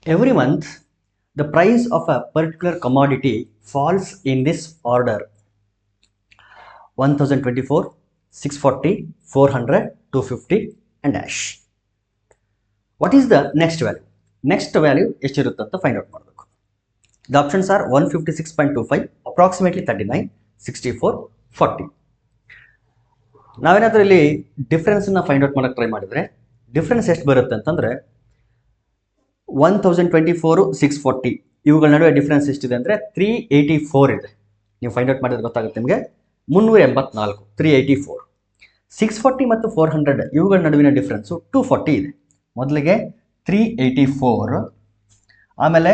Every month, the price of a particular commodity falls in this order: 1024, 640, 400, 250, and dash. What is the next value? Next value ಎಷ್ಟಿರುತ್ತೆ ಅಂತ find out ಮಾಡಬೇಕು. The options are 156.25, approximately 39, 64, 40. ನಾವೇನಾದರೂ ಇಲ್ಲಿ ಡಿಫ್ರೆನ್ಸನ್ನು find out ಮಾಡೋಕ್ಕೆ try ಮಾಡಿದರೆ difference ಎಷ್ಟು ಬರುತ್ತೆ ಅಂತಂದರೆ 1024, 640 ಇವುಗಳ ನಡುವೆ ಡಿಫ್ರೆನ್ಸ್ ಎಷ್ಟಿದೆ ಅಂದರೆ 384 ಇದೆ. ನೀವು ಫೈಂಡ್ ಔಟ್ ಮಾಡಿದ್ರೆ ಗೊತ್ತಾಗುತ್ತೆ ನಿಮಗೆ. 384, 384. 640 ಮತ್ತು 400 ಇವುಗಳ ನಡುವಿನ ಡಿಫ್ರೆನ್ಸು 240 ಇದೆ. ಮೊದಲಿಗೆ 384, ಆಮೇಲೆ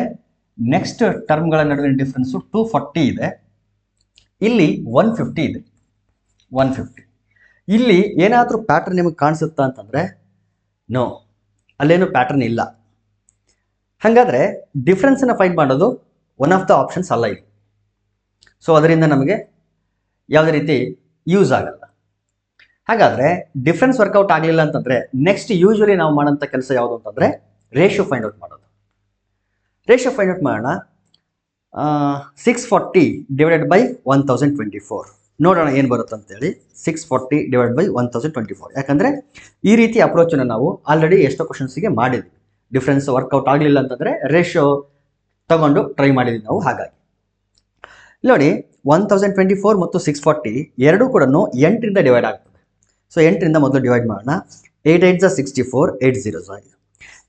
ನೆಕ್ಸ್ಟ್ ಟರ್ಮ್ಗಳ ನಡುವಿನ ಡಿಫ್ರೆನ್ಸು 240 ಇದೆ. ಇಲ್ಲಿ 150 ಇದೆ, 150. ಇಲ್ಲಿ ಏನಾದರೂ ಪ್ಯಾಟರ್ನ್ ನಿಮಗೆ ಕಾಣಿಸುತ್ತಾ ಅಂತಂದರೆ ನೋ, ಅಲ್ಲೇನು ಪ್ಯಾಟರ್ನ್ ಇಲ್ಲ. ಹಾಗಾದರೆ ಡಿಫ್ರೆನ್ಸನ್ನು ಫೈಂಡ್ ಮಾಡೋದು ಒನ್ ಆಫ್ ದ ಆಪ್ಷನ್ಸ್ ಅಲ್ಲ ಇದು. ಸೊ ಅದರಿಂದ ನಮಗೆ ಯಾವುದೇ ರೀತಿ ಯೂಸ್ ಆಗಲ್ಲ. ಹಾಗಾದರೆ ಡಿಫ್ರೆನ್ಸ್ ವರ್ಕೌಟ್ ಆಗಲಿಲ್ಲ ಅಂತಂದರೆ ನೆಕ್ಸ್ಟ್ ಯೂಶ್ವಲಿ ನಾವು ಮಾಡೋಂಥ ಕೆಲಸ ಯಾವುದು ಅಂತಂದರೆ ರೇಷಿಯೋ ಫೈಂಡ್ ಔಟ್ ಮಾಡೋದು. ರೇಷಿಯೋ ಫೈಂಡ್ ಔಟ್ ಮಾಡೋಣ. 640 ಡಿವೈಡೆಡ್ ಬೈ 1024 ನೋಡೋಣ ಏನು ಬರುತ್ತೆ ಅಂತೇಳಿ. 640 ಡಿವೈಡ್ ಬೈ 1024. ಯಾಕಂದರೆ ಈ ರೀತಿ ಅಪ್ರೋಚನ್ನು ನಾವು ಆಲ್ರೆಡಿ ಎಷ್ಟೋ ಕ್ವಶನ್ಸಿಗೆ ಮಾಡಿದ್ವಿ. ಡಿಫ್ರೆನ್ಸ್ ವರ್ಕೌಟ್ ಆಗಲಿಲ್ಲ ಅಂತಂದರೆ ರೇಷಿಯೋ ತಗೊಂಡು ಟ್ರೈ ಮಾಡಿದ್ವಿ ನಾವು. ಹಾಗಾಗಿ ನೋಡಿ, 1024 ಮತ್ತು 640 ಎರಡೂ ಕೂಡ 8ರಿಂದ ಡಿವೈಡ್ ಆಗ್ತದೆ. ಸೊ 8ರಿಂದ ಮೊದಲು ಡಿವೈಡ್ ಮಾಡೋಣ. 8 8 64, 8 0 ಆಯಿತು.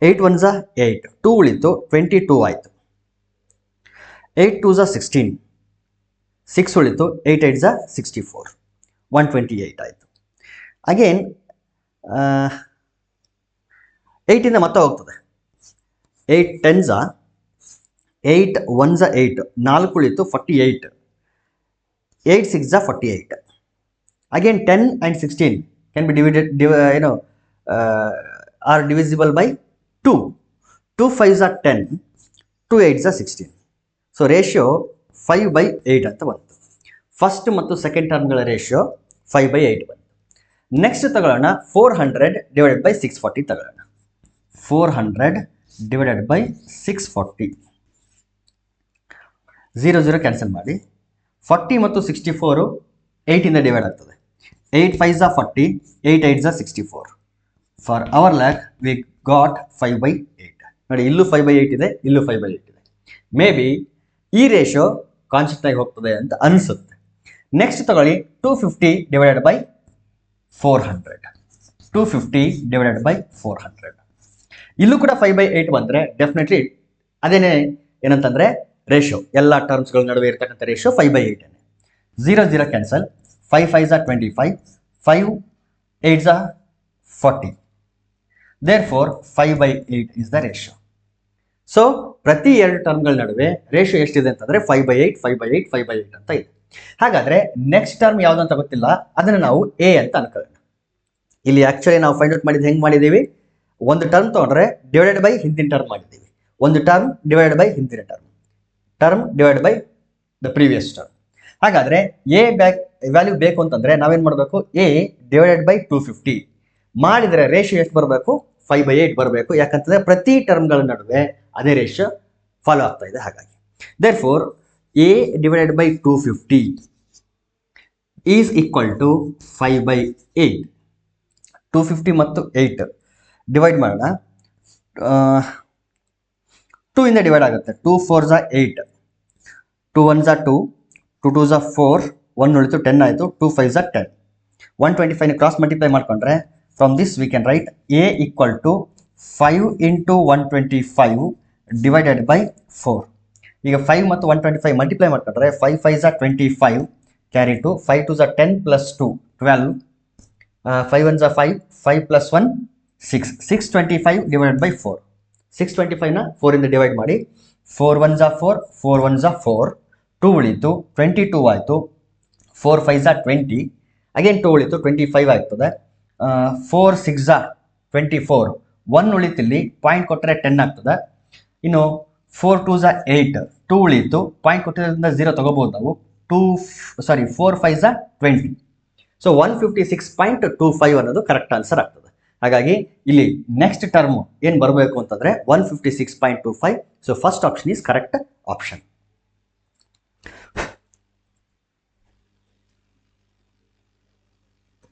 8 1 8, 2 ಉಳಿತು, 22 ಆಯಿತು. 8 2 16, 6 ಉಳಿತು, 8 8 64, 128 ಆಯಿತು. ಅಗೇನ್ 8ಇಂದ ಮತ್ತೆ ಹೋಗ್ತದೆ. 8 10 8 1 8, 4 ಉಳಿತು, 48, 8 6 48. Again 10 and 16 can be are divisible by 2. 2 5s are 10, 2 8s are 16. So ratio 5/8 ಅಂತ ಬಂತು. ಫಸ್ಟ್ ಮತ್ತು ಸೆಕೆಂಡ್ ಟರ್ಮ್ಗಳ ರೇಷಿಯೋ 5/8 ಬಂತು. ನೆಕ್ಸ್ಟ್ ತಗೊಳ್ಳೋಣ 400 ಡಿವೈಡೆಡ್ ಬೈ 640 ತಗೊಳ್ಳೋಣ. 400 ಡಿವೈಡೆಡ್ ಬೈ 640, 0 0 ಕ್ಯಾನ್ಸಲ್ ಮಾಡಿ. 40 ಮತ್ತು 64 8ಇಂದ ಡಿವೈಡ್ ಆಗ್ತದೆ. 8 5s are 40, 8 8s are 64. For our luck we got 5/8. ನೋಡಿ, ಇಲ್ಲೂ 5/8 ಇದೆ, ಇಲ್ಲೂ 5/8 ಇದೆ. ಮೇ ಬಿ ಈ ರೇಷಿಯೋ ಕಾನ್ಸೆಪ್ಟ್ ಆಗಿ ಹೋಗ್ತದೆ ಅಂತ ಅನಿಸುತ್ತೆ. ನೆಕ್ಸ್ಟ್ ತಗೊಳ್ಳಿ 250 ಡಿವೈಡೆಡ್ ಬೈ 400. 250 divided by 400. ಇಲ್ಲೂ ಕೂಡ 5/8 ಬಂದರೆ ಡೆಫಿನೆಟ್ಲಿ ಅದೇನೇ ಏನಂತಂದರೆ ರೇಷಿಯೋ ಎಲ್ಲ ಟರ್ಮ್ಸ್ಗಳ ನಡುವೆ ಇರ್ತಕ್ಕಂಥ ratio 5/8. 0 0 cancel. 5 5s are 25, 5 8s are 40. Therefore 5/8 is the ratio. So ಪ್ರತಿ ಎರಡು ಟರ್ಮ್ಗಳ ನಡುವೆ ರೇಷಿಯೋ ಎಷ್ಟಿದೆ ಅಂತಂದರೆ 5/8, 5/8, 5/8 ಅಂತ ಇದೆ. ಹಾಗಾದರೆ ನೆಕ್ಸ್ಟ್ ಟರ್ಮ್ ಯಾವುದು ಅಂತ ಗೊತ್ತಿಲ್ಲ, ಅದನ್ನು ನಾವು ಎ ಅಂತ ಅನ್ಕೊಳ್ಳೋಣ. ಇಲ್ಲಿ ಆ್ಯಕ್ಚುಲಿ ನಾವು ಫೈಂಡ್ ಔಟ್ ಮಾಡಿದ್ದು ಹೆಂಗೆ ಮಾಡಿದ್ದೀವಿ? ಒಂದು ಟರ್ಮ್ ತೊಗೊಂಡ್ರೆ ಡಿವೈಡೆಡ್ ಬೈ ಹಿಂದಿನ ಟರ್ಮ್ ಮಾಡಿದ್ದೀವಿ. ಒಂದು ಟರ್ಮ್ ಡಿವೈಡೆಡ್ ಬೈ ಹಿಂದಿನ term divide by the previous term. ಹಾಗಾದರೆ ಎ ವ್ಯಾಲ್ಯೂ ಬೇಕು ಅಂತಂದರೆ ನಾವೇನು ಮಾಡಬೇಕು? ಎ ಡಿವೈಡೆಡ್ ಬೈ 250 ಮಾಡಿದರೆ ರೇಷಿಯೋ ಎಷ್ಟು ಬರಬೇಕು? 5/8 ಬರಬೇಕು. ಯಾಕಂತಂದರೆ ಪ್ರತಿ ಟರ್ಮ್ಗಳ ನಡುವೆ ಅದೇ ರೇಷಿಯೋ ಫಾಲೋ ಆಗ್ತಾ ಇದೆ. ಹಾಗಾಗಿ therefore A divided by 250 is equal to 5/8. 250 ಮತ್ತು 8 ಡಿವೈಡ್ ಮಾಡೋಣ. 2 ಇಂದ ಡಿವೈಡ್ ಆಗುತ್ತೆ. 2 4s are 8, 2 1s are 2, 2 2s are 4, 1 ಉಳಿತು, 10 ಆಯಿತು. 2 5s are 10. 125 ಕ್ರಾಸ್ ಮಲ್ಟಿಪ್ಲೈ ಮಾಡಿಕೊಂಡ್ರೆ from this we can write A equal to 5 into 125 divided by 4. ಈಗ 5 ಮತ್ತು 125 ಮಲ್ಟಿಪ್ಲೈ ಮಾಡಿಕೊಂಡ್ರೆ 5 5s are 25, carry to 5 2s are 10 plus 2 12, 5 1s are 5, 5 plus 1 6, 625 divided by 4. 625ನ 4ಇಂದ divide ಮಾಡಿ. 4 1s are 4, 4 1s are 4, 2 ಉಳಿತು, 22 ಆಯಿತು. 4 5s are 20, again 2 ಉಳಿತು, 25 ಆಗ್ತದೆ. 4 6s are 24, 1 ಉಳಿತಿಲ್ಲಿ, ಪಾಯಿಂಟ್ ಕೊಟ್ಟರೆ 10 ಆಗ್ತದೆ. ಇನ್ನು 4 2s are 8, 2 ಉಳಿತು, ಪಾಯಿಂಟ್ ಕೊಟ್ಟಿರೋದ್ರಿಂದ 0 ತಗೋಬಹುದು ನಾವು. 4 5s are 20. ಸೊ 156.25 ಅನ್ನೋದು ಕರೆಕ್ಟ್ ಆನ್ಸರ್ ಆಗ್ತದೆ. ಹಾಗಾಗಿ ಇಲ್ಲಿ ನೆಕ್ಸ್ಟ್ ಟರ್ಮ್ ಏನು ಬರಬೇಕು ಅಂತಂದರೆ 156.25. So first option is correct option.